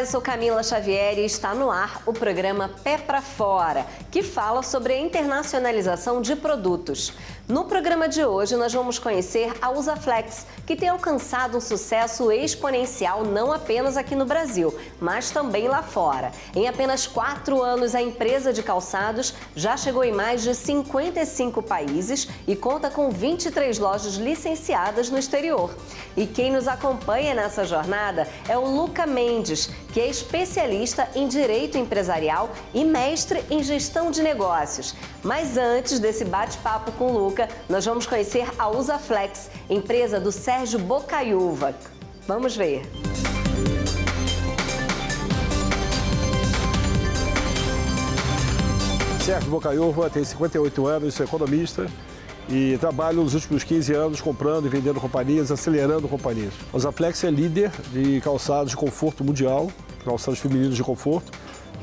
Olá, eu sou Camila Xavier e está no ar o programa Pé pra Fora, que fala sobre a internacionalização de produtos. No programa de hoje, nós vamos conhecer a Usaflex, que tem alcançado um sucesso exponencial não apenas aqui no Brasil, mas também lá fora. Em apenas 4 anos, a empresa de calçados já chegou em mais de 55 países e conta com 23 lojas licenciadas no exterior. E quem nos acompanha nessa jornada é o Luca Mendes, que é especialista em direito empresarial e mestre em gestão de negócios. Mas antes desse bate-papo com o Luca, nós vamos conhecer a Usaflex, empresa do Sérgio Bocaiúva. Vamos ver. Sérgio Bocaiúva tem 58 anos, sou economista e trabalho nos últimos 15 anos comprando e vendendo companhias, acelerando companhias. A Usaflex é líder de calçados de conforto mundial, calçados femininos de conforto.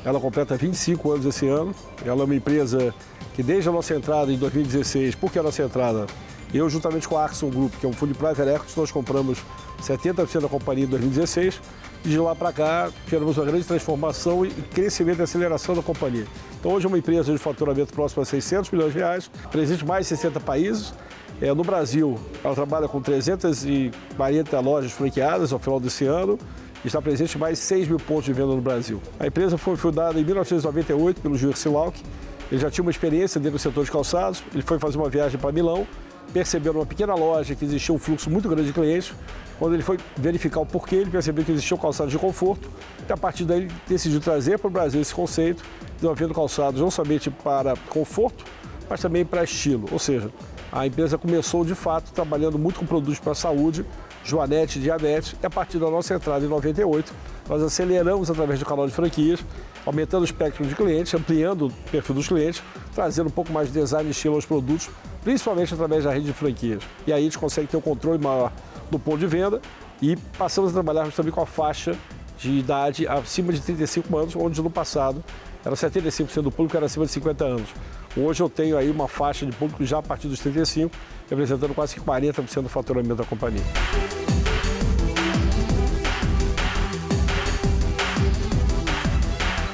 Ela completa 25 anos esse ano. Ela é uma empresa que desde a nossa entrada em 2016, por que a nossa entrada? Eu, juntamente com a Axon Group, que é um fundo de private equity, nós compramos 70% da companhia em 2016 e de lá para cá tivemos uma grande transformação e crescimento e aceleração da companhia. Então hoje é uma empresa de faturamento próximo a 600 milhões de reais, presente em mais de 60 países. No Brasil, ela trabalha com 340 lojas franqueadas ao final desse ano e está presente em mais de 6 mil pontos de venda no Brasil. A empresa foi fundada em 1998 pelo Jürgen Silauk. Ele já tinha uma experiência dentro do setor de calçados, ele foi fazer uma viagem para Milão, percebeu numa pequena loja que existia um fluxo muito grande de clientes. Quando ele foi verificar o porquê, ele percebeu que existia um calçado de conforto e a partir daí ele decidiu trazer para o Brasil esse conceito, desenvolvendo calçados não somente para conforto, mas também para estilo. Ou seja, a empresa começou de fato trabalhando muito com produtos para a saúde, Joanete, diabetes, e a partir da nossa entrada em 98, nós aceleramos através do canal de franquias, aumentando o espectro de clientes, ampliando o perfil dos clientes, trazendo um pouco mais de design e estilo aos produtos, principalmente através da rede de franquias. E aí a gente consegue ter um controle maior do ponto de venda e passamos a trabalhar também com a faixa de idade acima de 35 anos, onde no passado era 75% do público era acima de 50 anos. Hoje eu tenho aí uma faixa de público já a partir dos 35, representando quase 40% do faturamento da companhia.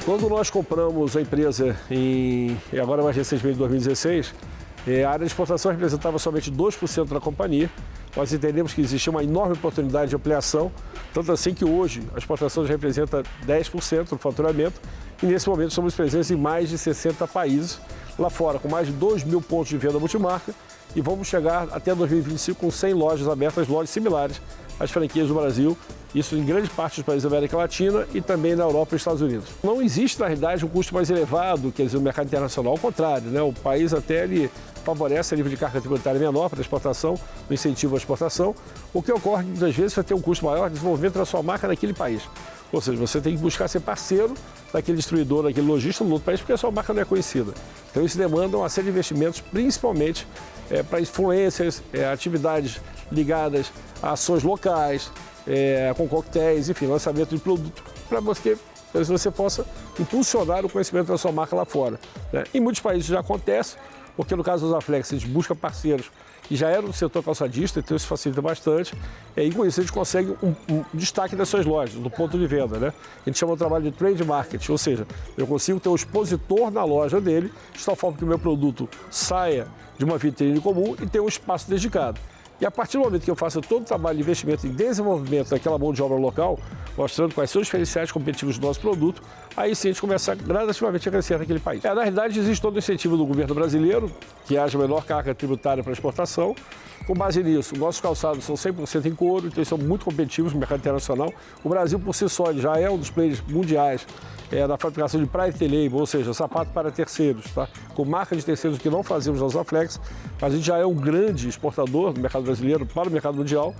Quando nós compramos a empresa, agora mais recentemente em 2016, a área de exportação representava somente 2% da companhia. Nós entendemos que existia uma enorme oportunidade de ampliação, tanto assim que hoje a exportação já representa 10% do faturamento e nesse momento somos presentes em mais de 60 países lá fora, com mais de 2 mil pontos de venda multimarca e vamos chegar até 2025 com 100 lojas abertas, lojas similares às franquias do Brasil, isso em grande parte dos países da América Latina e também na Europa e Estados Unidos. Não existe, na realidade, um custo mais elevado, quer dizer, no mercado internacional, ao contrário, né? O país até ele favorece a nível de carga tributária menor para a exportação, o incentivo à exportação. O que ocorre muitas vezes vai ter um custo maior de desenvolvimento da sua marca naquele país. Ou seja, você tem que buscar ser parceiro daquele distribuidor, daquele lojista no outro país, porque a sua marca não é conhecida. Então isso demanda uma série de investimentos, principalmente para influências, atividades ligadas a ações locais, com coquetéis, enfim, lançamento de produto, para você possa impulsionar o conhecimento da sua marca lá fora. Né? Em muitos países já acontece, porque no caso da Usaflex a gente busca parceiros que já eram do setor calçadista, então isso facilita bastante, e com isso a gente consegue um destaque das suas lojas, do ponto de venda. Né? A gente chama o trabalho de trade marketing, ou seja, eu consigo ter um expositor na loja dele, de tal forma que o meu produto saia de uma vitrine comum e tenha um espaço dedicado. E a partir do momento que eu faço todo o trabalho de investimento em desenvolvimento daquela mão de obra local, mostrando quais são os diferenciais competitivos do nosso produto, aí sim a gente começa gradativamente a crescer naquele país. Na realidade, existe todo o incentivo do governo brasileiro, que haja menor carga tributária para exportação. Com base nisso, nossos calçados são 100% em couro, então eles são muito competitivos no mercado internacional. O Brasil, por si só, já é um dos players mundiais na fabricação de private label, ou seja, sapato para terceiros, tá? Com marca de terceiros que não fazemos na Usaflex, mas a gente já é um grande exportador do mercado brasileiro para o mercado mundial.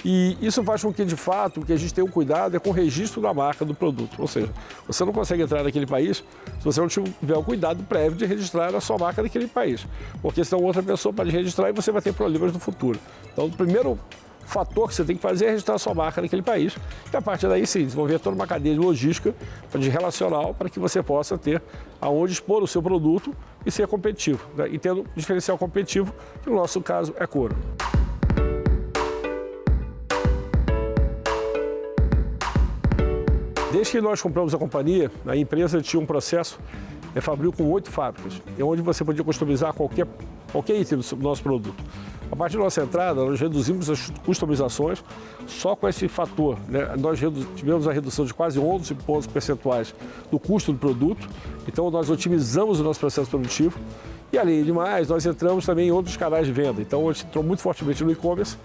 E isso faz com que, de fato, o que a gente tenha um cuidado é com o registro da marca do produto. Ou seja, você não consegue entrar naquele país se você não tiver o cuidado prévio de registrar a sua marca naquele país. Porque senão outra pessoa pode registrar e você vai ter problemas no futuro. Então, o primeiro fator que você tem que fazer é registrar a sua marca naquele país. E a partir daí, sim, desenvolver toda uma cadeia de logística, de relacional, para que você possa ter aonde expor o seu produto e ser competitivo. Né? E tendo diferencial competitivo, que no nosso caso é couro. Desde que nós compramos a companhia, a empresa tinha um processo fabril com 8 fábricas, onde você podia customizar qualquer item do nosso produto. A partir da nossa entrada, nós reduzimos as customizações só com esse fator, né? Nós tivemos a redução de quase 11 pontos percentuais do custo do produto, então nós otimizamos o nosso processo produtivo e, além de mais, nós entramos também em outros canais de venda. Então, a gente entrou muito fortemente no e-commerce,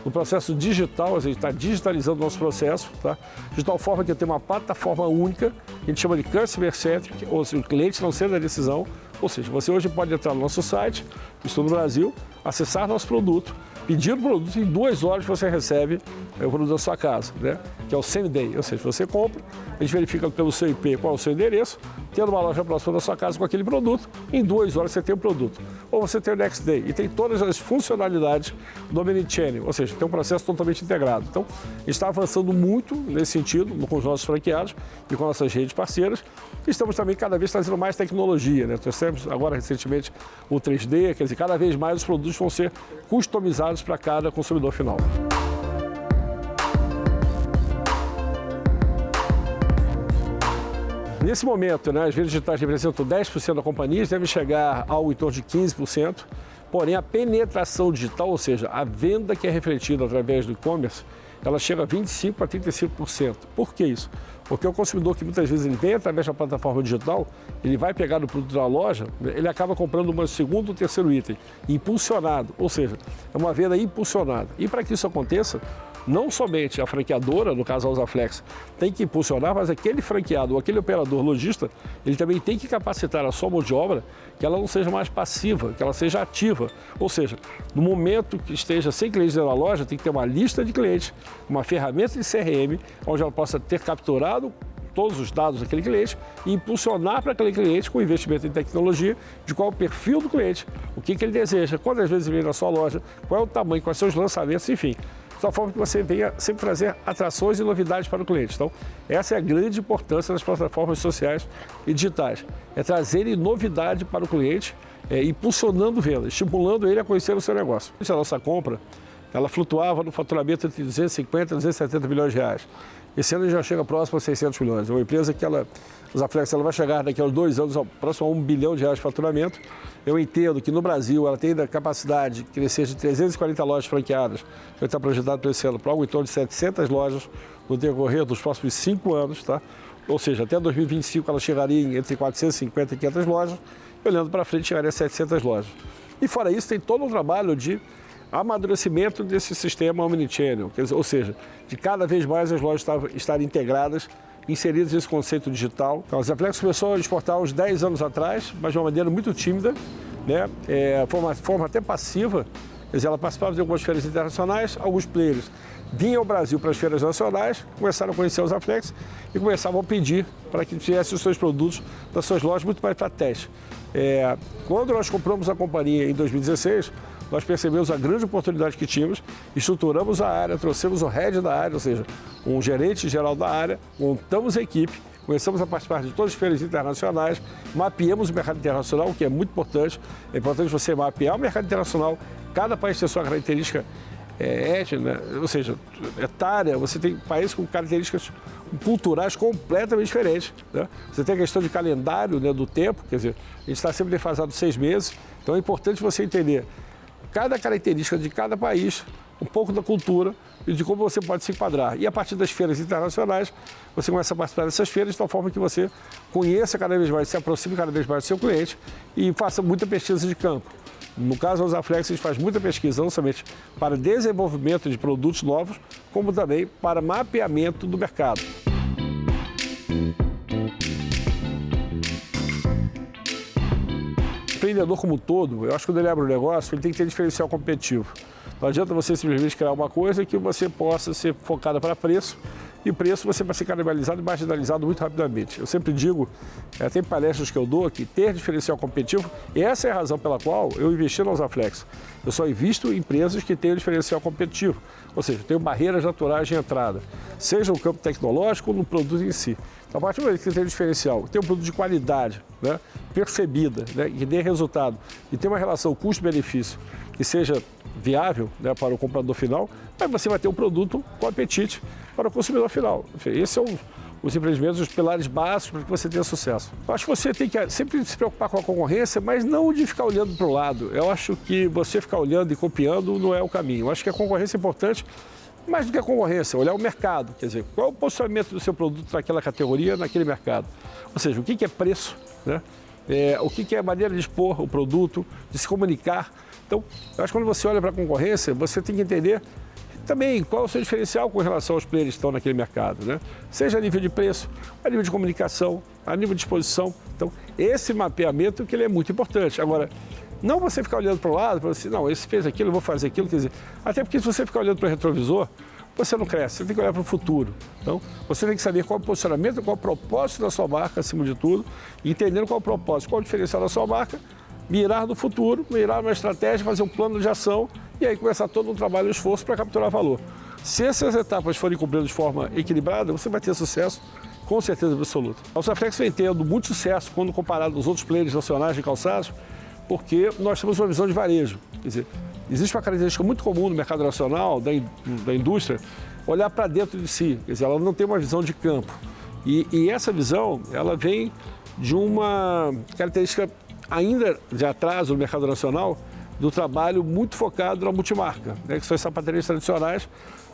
no processo digital, a gente está digitalizando o nosso processo, tá? De tal forma que tem uma plataforma única, que a gente chama de Customer Centric, ou seja, o cliente não sendo a decisão. Ou seja, você hoje pode entrar no nosso site, estou no Brasil, acessar nosso produto, pedir o produto e em 2 horas você recebe o produto da sua casa, né? Que é o same day, ou seja, você compra, a gente verifica pelo seu IP qual é o seu endereço, tendo uma loja próxima da sua casa com aquele produto, em 2 horas você tem o produto. Ou você tem o next day e tem todas as funcionalidades do omnichannel, ou seja, tem um processo totalmente integrado. Então, a gente está avançando muito nesse sentido com os nossos franqueados e com nossas redes parceiras. E estamos também cada vez trazendo mais tecnologia, né? Trouxemos agora recentemente o 3D, quer dizer, cada vez mais os produtos vão ser customizados para cada consumidor final. Nesse momento, né, as vendas digitais representam 10% da companhia, devem chegar ao em torno de 15%, porém a penetração digital, ou seja, a venda que é refletida através do e-commerce, ela chega a 25% a 35%. Por que isso? Porque o consumidor que muitas vezes ele vem através da plataforma digital, ele vai pegar o produto da loja, ele acaba comprando um segundo ou terceiro item, impulsionado, ou seja, é uma venda impulsionada. E para que isso aconteça, não somente a franqueadora, no caso a Usaflex, tem que impulsionar, mas aquele franqueado ou aquele operador lojista, ele também tem que capacitar a sua mão de obra que ela não seja mais passiva, que ela seja ativa. Ou seja, no momento que esteja sem clientes na loja, tem que ter uma lista de clientes, uma ferramenta de CRM, onde ela possa ter capturado todos os dados daquele cliente e impulsionar para aquele cliente com investimento em tecnologia de qual é o perfil do cliente, o que ele deseja, quantas vezes vem na sua loja, qual é o tamanho, quais são os lançamentos, enfim. De tal forma que você venha sempre trazer atrações e novidades para o cliente. Então, essa é a grande importância das plataformas sociais e digitais. É trazer novidade para o cliente, impulsionando vendas, estimulando ele a conhecer o seu negócio. A nossa compra, ela flutuava no faturamento entre 250 e 270 milhões de reais. Esse ano já chega próximo a 600 milhões. É uma empresa que a Usaflex vai chegar daqui a 2 anos próximo a 1 bilhão de reais de faturamento. Eu entendo que no Brasil ela tem a capacidade de crescer de 340 lojas franqueadas, que está projetado para esse ano para algo em torno de 700 lojas no decorrer dos próximos 5 anos, tá? Ou seja, até 2025 ela chegaria entre 450 e 500 lojas, e olhando para frente chegaria a 700 lojas. E fora isso tem todo um trabalho de amadurecimento desse sistema omnichannel, ou seja, de cada vez mais as lojas estarem integradas, inseridas nesse conceito digital. Então, a Usaflex começou a exportar uns 10 anos atrás, mas de uma maneira muito tímida, né? Forma até passiva, quer dizer, ela participava de algumas feiras internacionais, alguns players vinham ao Brasil para as feiras nacionais, começaram a conhecer a Usaflex e começavam a pedir para que tivesse os seus produtos das suas lojas muito mais para teste. Quando nós compramos a companhia em 2016, nós percebemos a grande oportunidade que tínhamos, estruturamos a área, trouxemos o head da área, ou seja, um gerente geral da área, montamos a equipe, começamos a participar de todas as feiras internacionais, mapeamos o mercado internacional, o que é muito importante. É importante você mapear o mercado internacional, cada país tem sua característica étnica, ou seja, etária, você tem países com características culturais completamente diferentes, né? Você tem a questão de calendário, né, do tempo, quer dizer, a gente está sempre defasado 6 meses, então é importante você entender cada característica de cada país, um pouco da cultura e de como você pode se enquadrar. E a partir das feiras internacionais, você começa a participar dessas feiras de tal forma que você conheça cada vez mais, se aproxime cada vez mais do seu cliente e faça muita pesquisa de campo. No caso da Usaflex, a gente faz muita pesquisa, não somente para desenvolvimento de produtos novos, como também para mapeamento do mercado. O empreendedor como um todo, eu acho que quando ele abre um negócio, ele tem que ter diferencial competitivo. Não adianta você simplesmente criar uma coisa que você possa ser focada para preço, e preço você vai ser canibalizado e marginalizado muito rapidamente. Eu sempre digo, tem palestras que eu dou, que ter diferencial competitivo, essa é a razão pela qual eu investi na Usaflex. Eu só invisto em empresas que tenham diferencial competitivo, ou seja, tenham barreiras naturais de entrada, seja no campo tecnológico ou no produto em si. Então, a partir do momento que você tem um diferencial, tem um produto de qualidade, né, percebida, né, que dê resultado, e tem uma relação custo-benefício que seja viável, né, para o comprador final, aí você vai ter um produto com apetite para o consumidor final. Esse é os empreendimentos, os pilares básicos para que você tenha sucesso. Eu acho que você tem que sempre se preocupar com a concorrência, mas não de ficar olhando para o lado. Eu acho que você ficar olhando e copiando não é o caminho. Eu acho que a concorrência é importante, mais do que a concorrência, olhar o mercado. Quer dizer, qual é o posicionamento do seu produto naquela categoria, naquele mercado. Ou seja, o que é preço, né? O que é a maneira de expor o produto, de se comunicar. Então, eu acho que quando você olha para a concorrência, você tem que entender também qual é o seu diferencial com relação aos players que estão naquele mercado, né? Seja a nível de preço, a nível de comunicação, a nível de exposição. Então, esse mapeamento que ele é muito importante. Agora, não você ficar olhando para o lado, para você, não, esse fez aquilo, eu vou fazer aquilo, quer dizer, até porque se você ficar olhando para o retrovisor, você não cresce, você tem que olhar para o futuro. Então, você tem que saber qual é o posicionamento, qual é o propósito da sua marca, acima de tudo, e entendendo qual é o propósito, qual é o diferencial da sua marca, mirar no futuro, mirar numa estratégia, fazer um plano de ação e aí começar todo um trabalho e esforço para capturar valor. Se essas etapas forem cumpridas de forma equilibrada, você vai ter sucesso, com certeza absoluta. A Usaflex vem tendo muito sucesso quando comparado aos outros players nacionais de calçados, porque nós temos uma visão de varejo. Quer dizer, existe uma característica muito comum no mercado nacional, da indústria, olhar para dentro de si. Quer dizer, ela não tem uma visão de campo. E essa visão, ela vem de uma característica ainda de atraso no mercado nacional, do trabalho muito focado na multimarca, né, que são as sapatarias tradicionais,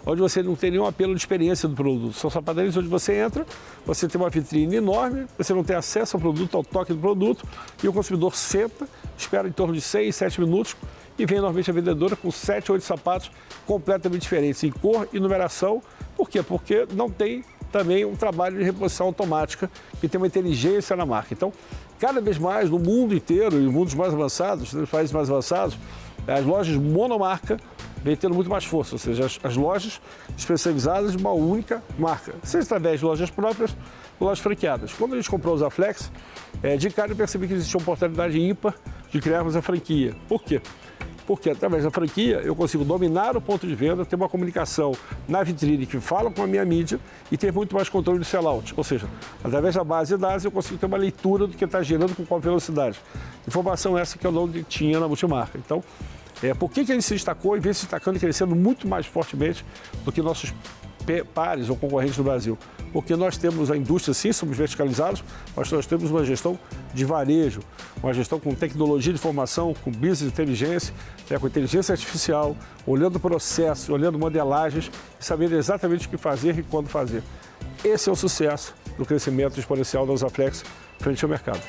onde você não tem nenhum apelo de experiência do produto. São sapatarias onde você entra, você tem uma vitrine enorme, você não tem acesso ao produto, ao toque do produto, e o consumidor senta, espera em torno de 6, 7 minutos e vem normalmente a vendedora com 7, 8 sapatos completamente diferentes, em cor e numeração. Por quê? Porque não tem também um trabalho de reposição automática, que tem uma inteligência na marca. Então, cada vez mais, no mundo inteiro, e nos mundos mais avançados, nos países mais avançados, as lojas monomarca vêm tendo muito mais força, ou seja, as lojas especializadas de uma única marca, seja através de lojas próprias ou lojas franqueadas. Quando a gente comprou o Usaflex, de cara eu percebi que existia uma oportunidade ímpar de criarmos a franquia. Por quê? Porque através da franquia eu consigo dominar o ponto de venda, ter uma comunicação na vitrine que fala com a minha mídia e ter muito mais controle do sellout. Ou seja, através da base de dados eu consigo ter uma leitura do que está gerando com qual velocidade. Informação essa que eu não tinha na multimarca. Então, por que ele se destacou e vem se destacando e crescendo muito mais fortemente do que nossos pares ou concorrentes no Brasil? Porque nós temos a indústria, sim, somos verticalizados, mas nós temos uma gestão de varejo, uma gestão com tecnologia de informação, com business inteligência, com inteligência artificial, olhando processos, olhando modelagens e sabendo exatamente o que fazer e quando fazer. Esse é o sucesso do crescimento exponencial da Usaflex frente ao mercado.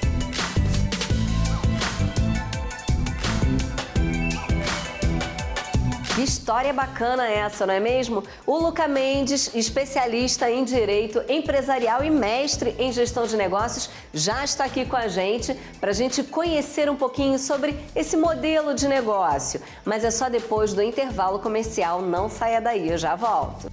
Que história bacana essa, não é mesmo? O Luca Mendes, especialista em direito empresarial e mestre em gestão de negócios, já está aqui com a gente para a gente conhecer um pouquinho sobre esse modelo de negócio. Mas é só depois do intervalo comercial, não saia daí, eu já volto.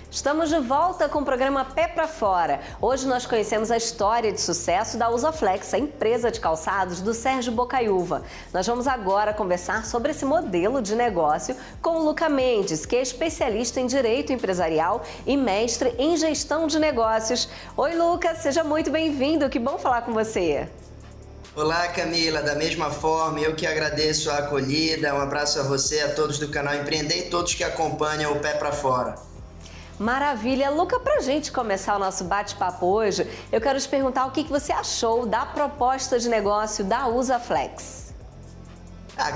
Estamos de volta com o programa Pé pra Fora. Hoje nós conhecemos a história de sucesso da Usaflex, a empresa de calçados do Sérgio Bocaiúva. Nós vamos agora conversar sobre esse modelo de negócio com o Luca Mendes, que é especialista em direito empresarial e mestre em gestão de negócios. Oi, Luca, seja muito bem-vindo. Que bom falar com você. Olá, Camila. Da mesma forma, eu que agradeço a acolhida. Um abraço a você, a todos do canal Empreender e todos que acompanham o Pé pra Fora. Maravilha. Luca, para a gente começar o nosso bate-papo hoje, eu quero te perguntar o que você achou da proposta de negócio da Usaflex.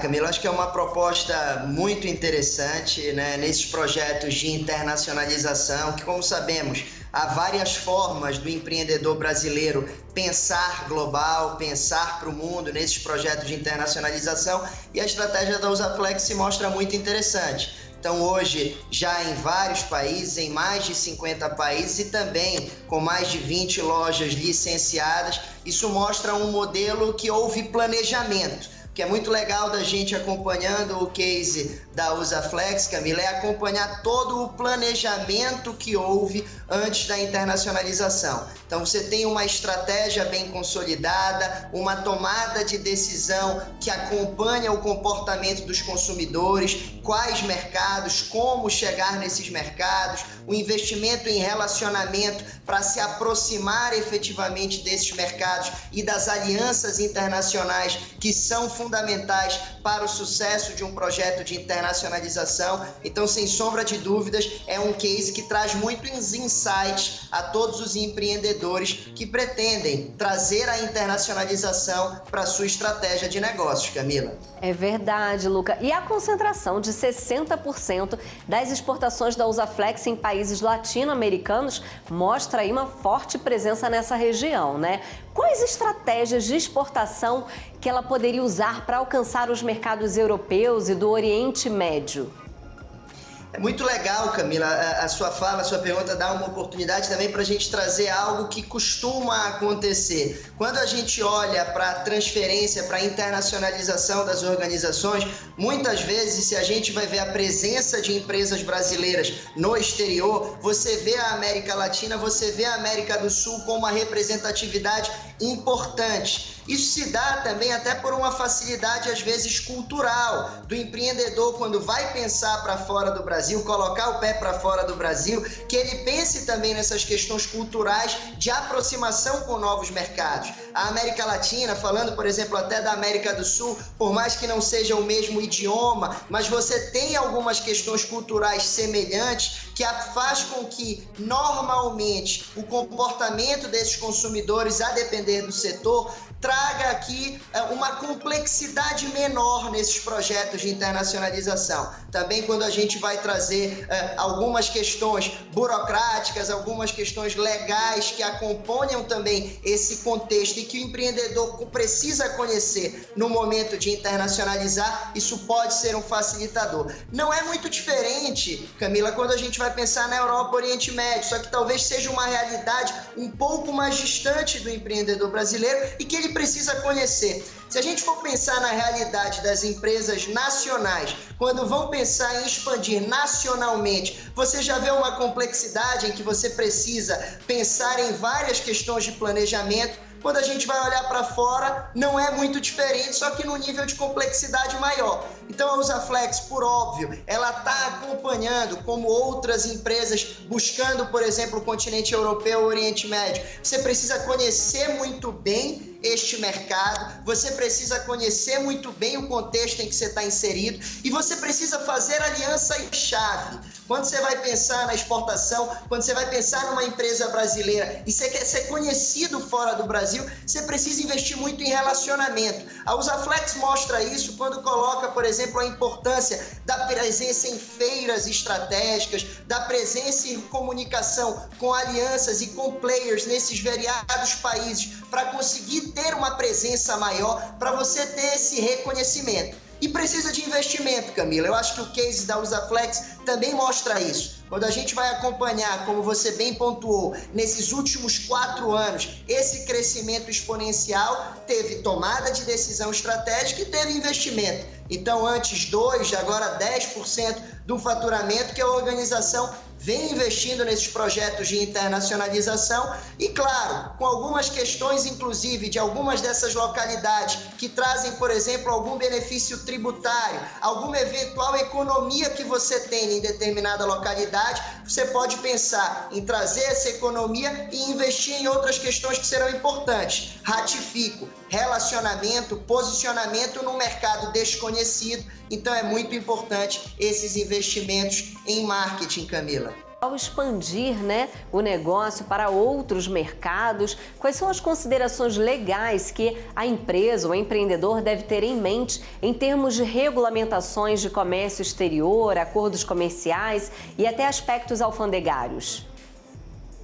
Camila, acho que é uma proposta muito interessante, né, nesses projetos de internacionalização, que, como sabemos, há várias formas do empreendedor brasileiro pensar global, pensar para o mundo nesses projetos de internacionalização, e a estratégia da Usaflex se mostra muito interessante. Então hoje, já em vários países, em mais de 50 países e também com mais de 20 lojas licenciadas, isso mostra um modelo que houve planejamento. que é muito legal da gente acompanhando o case da Usaflex, Camila, é acompanhar todo o planejamento que houve antes da internacionalização. Então você tem uma estratégia bem consolidada, uma tomada de decisão que acompanha o comportamento dos consumidores, quais mercados, como chegar nesses mercados, o investimento em relacionamento para se aproximar efetivamente desses mercados e das alianças internacionais que são fundamentais para o sucesso de um projeto de internacionalização. Então, sem sombra de dúvidas, é um case que traz muitos insights a todos os empreendedores que pretendem trazer a internacionalização para a sua estratégia de negócios, Camila. É verdade, Luca. E a concentração de 60% das exportações da Usaflex em países latino-americanos mostra aí uma forte presença nessa região, né? Quais estratégias de exportação que ela poderia usar para alcançar os mercados europeus e do Oriente Médio? É muito legal, Camila, a sua fala, a sua pergunta dá uma oportunidade também para a gente trazer algo que costuma acontecer. Quando a gente olha para a transferência, para a internacionalização das organizações, muitas vezes, se a gente vai ver a presença de empresas brasileiras no exterior, você vê a América Latina, você vê a América do Sul com uma representatividade importante. Isso se dá também até por uma facilidade, às vezes, cultural do empreendedor quando vai pensar para fora do Brasil, colocar o pé para fora do Brasil, que ele pense também nessas questões culturais de aproximação com novos mercados. A América Latina, falando, por exemplo, até da América do Sul, por mais que não seja o mesmo idioma, mas você tem algumas questões culturais semelhantes que faz com que, normalmente, o comportamento desses consumidores, a depender do setor, traga aqui uma complexidade menor nesses projetos de internacionalização. Também quando a gente vai trazer algumas questões burocráticas, algumas questões legais que acompanham também esse contexto e que o empreendedor precisa conhecer no momento de internacionalizar, isso pode ser um facilitador. Não é muito diferente, Camila, quando a gente vai pensar na Europa, Oriente Médio, só que talvez seja uma realidade um pouco mais distante do empreendedor brasileiro e que ele precisa conhecer. Se a gente for pensar na realidade das empresas nacionais, quando vão pensar em expandir nacionalmente, você já vê uma complexidade em que você precisa pensar em várias questões de planejamento. Quando a gente vai olhar para fora, não é muito diferente, só que no nível de complexidade maior. Então a Usaflex, por óbvio, ela está acompanhando, como outras empresas, buscando, por exemplo, o continente europeu, o Oriente Médio. Você precisa conhecer muito bem este mercado, você precisa conhecer muito bem o contexto em que você está inserido e você precisa fazer aliança-chave. Quando você vai pensar na exportação, quando você vai pensar numa empresa brasileira e você quer ser conhecido fora do Brasil, você precisa investir muito em relacionamento. A Usaflex mostra isso quando coloca, por exemplo, a importância da presença em feiras estratégicas, da presença em comunicação com alianças e com players nesses variados países para conseguir ter uma presença maior, para você ter esse reconhecimento. E precisa de investimento, Camila. Eu acho que o case da Usaflex também mostra isso. Quando a gente vai acompanhar, como você bem pontuou, nesses últimos 4 anos, esse crescimento exponencial, teve tomada de decisão estratégica e teve investimento. Então, antes 2%, agora 10% do faturamento que a organização vem investindo nesses projetos de internacionalização e, claro, com algumas questões, inclusive, de algumas dessas localidades que trazem, por exemplo, algum benefício tributário, alguma eventual economia que você tem em determinada localidade, você pode pensar em trazer essa economia e investir em outras questões que serão importantes. Ratifico, relacionamento, posicionamento no mercado desconhecido, então é muito importante esses investimentos em marketing, Camila. Ao expandir, o negócio para outros mercados, quais são as considerações legais que a empresa, o empreendedor deve ter em mente em termos de regulamentações de comércio exterior, acordos comerciais e até aspectos alfandegários?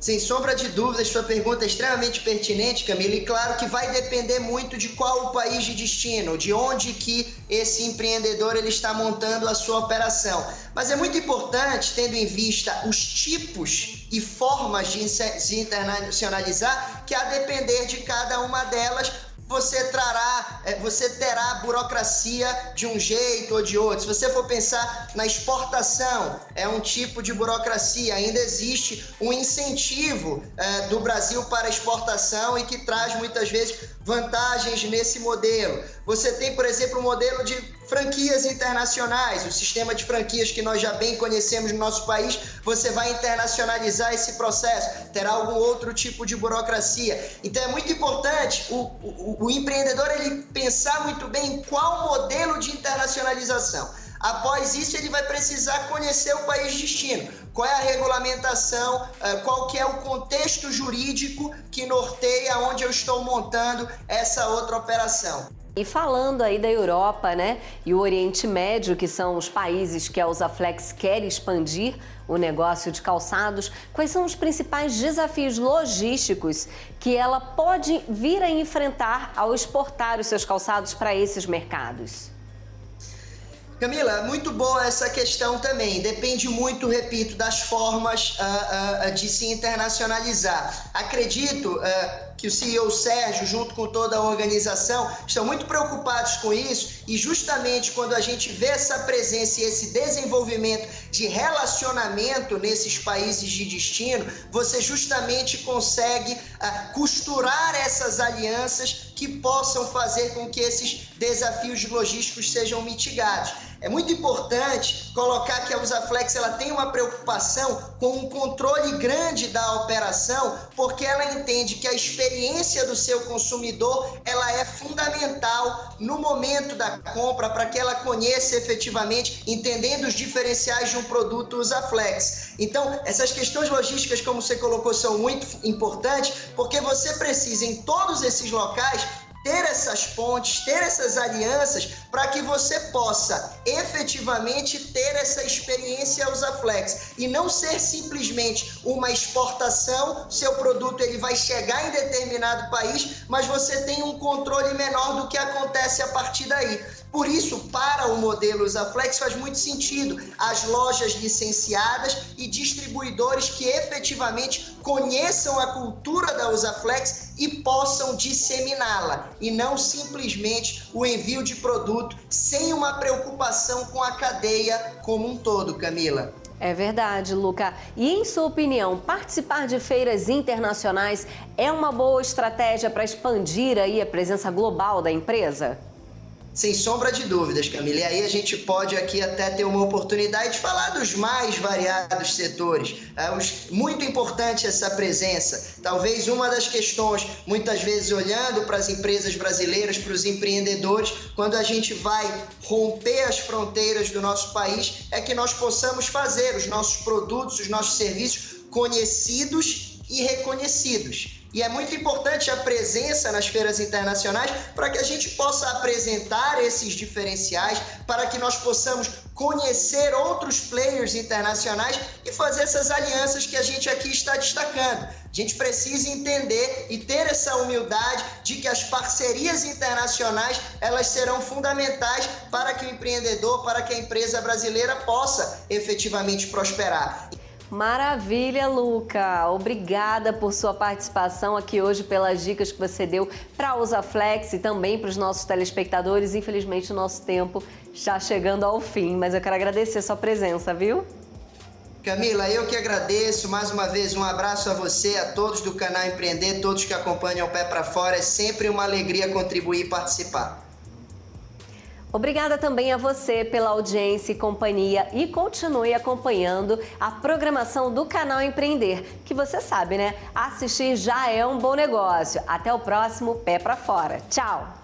Sem sombra de dúvidas, sua pergunta é extremamente pertinente, Camila, e claro que vai depender muito de qual o país de destino, de onde que esse empreendedor ele está montando a sua operação. Mas é muito importante, tendo em vista os tipos e formas de se internacionalizar, que a depender de cada uma delas, você terá burocracia de um jeito ou de outro. Se você for pensar na exportação, é um tipo de burocracia. Ainda existe um incentivo do Brasil para a exportação e que traz muitas vezes vantagens nesse modelo. Você tem, por exemplo, o modelo de franquias internacionais, o sistema de franquias que nós já bem conhecemos no nosso país. Você vai internacionalizar esse processo, terá algum outro tipo de burocracia. Então é muito importante o empreendedor ele pensar muito bem em qual modelo de internacionalização. Após isso, ele vai precisar conhecer o país de destino. Qual é a regulamentação, qual que é o contexto jurídico que norteia onde eu estou montando essa outra operação. E falando aí da Europa, né, e o Oriente Médio, que são os países que a Usaflex quer expandir o negócio de calçados, quais são os principais desafios logísticos que ela pode vir a enfrentar ao exportar os seus calçados para esses mercados? Camila, muito boa essa questão também. Depende muito, repito, das formas de se internacionalizar. Acredito que o CEO Sérgio, junto com toda a organização, estão muito preocupados com isso e justamente quando a gente vê essa presença e esse desenvolvimento de relacionamento nesses países de destino, você justamente consegue costurar essas alianças que possam fazer com que esses desafios logísticos sejam mitigados. É muito importante colocar que a Usaflex ela tem uma preocupação com um controle grande da operação, porque ela entende que a experiência do seu consumidor ela é fundamental no momento da compra para que ela conheça efetivamente, entendendo os diferenciais de um produto Usaflex. Então, essas questões logísticas, como você colocou, são muito importantes, porque você precisa em todos esses locais ter essas pontes, ter essas alianças para que você possa efetivamente ter essa experiência Usaflex e não ser simplesmente uma exportação, seu produto ele vai chegar em determinado país, mas você tem um controle menor do que acontece a partir daí. Por isso, para o modelo Usaflex faz muito sentido as lojas licenciadas e distribuidores que efetivamente conheçam a cultura da Usaflex e possam disseminá-la, e não simplesmente o envio de produto sem uma preocupação com a cadeia como um todo, Camila. É verdade, Luca. E em sua opinião, participar de feiras internacionais é uma boa estratégia para expandir aí a presença global da empresa? Sem sombra de dúvidas, Camila. E aí a gente pode aqui até ter uma oportunidade de falar dos mais variados setores. Muito importante essa presença. Talvez uma das questões, muitas vezes olhando para as empresas brasileiras, para os empreendedores, quando a gente vai romper as fronteiras do nosso país, é que nós possamos fazer os nossos produtos, os nossos serviços conhecidos e reconhecidos. E é muito importante a presença nas feiras internacionais para que a gente possa apresentar esses diferenciais, para que nós possamos conhecer outros players internacionais e fazer essas alianças que a gente aqui está destacando. A gente precisa entender e ter essa humildade de que as parcerias internacionais elas serão fundamentais para que o empreendedor, para que a empresa brasileira possa efetivamente prosperar. Maravilha, Luca! Obrigada por sua participação aqui hoje, pelas dicas que você deu para a Usaflex e também para os nossos telespectadores. Infelizmente, o nosso tempo está chegando ao fim, mas eu quero agradecer a sua presença, viu? Camila, eu que agradeço. Mais uma vez, um abraço a você, a todos do canal Empreender, todos que acompanham o Pé para Fora. É sempre uma alegria contribuir e participar. Obrigada também a você pela audiência e companhia e continue acompanhando a programação do canal Empreender, que você sabe, né? Assistir já é um bom negócio. Até o próximo Pé pra Fora. Tchau!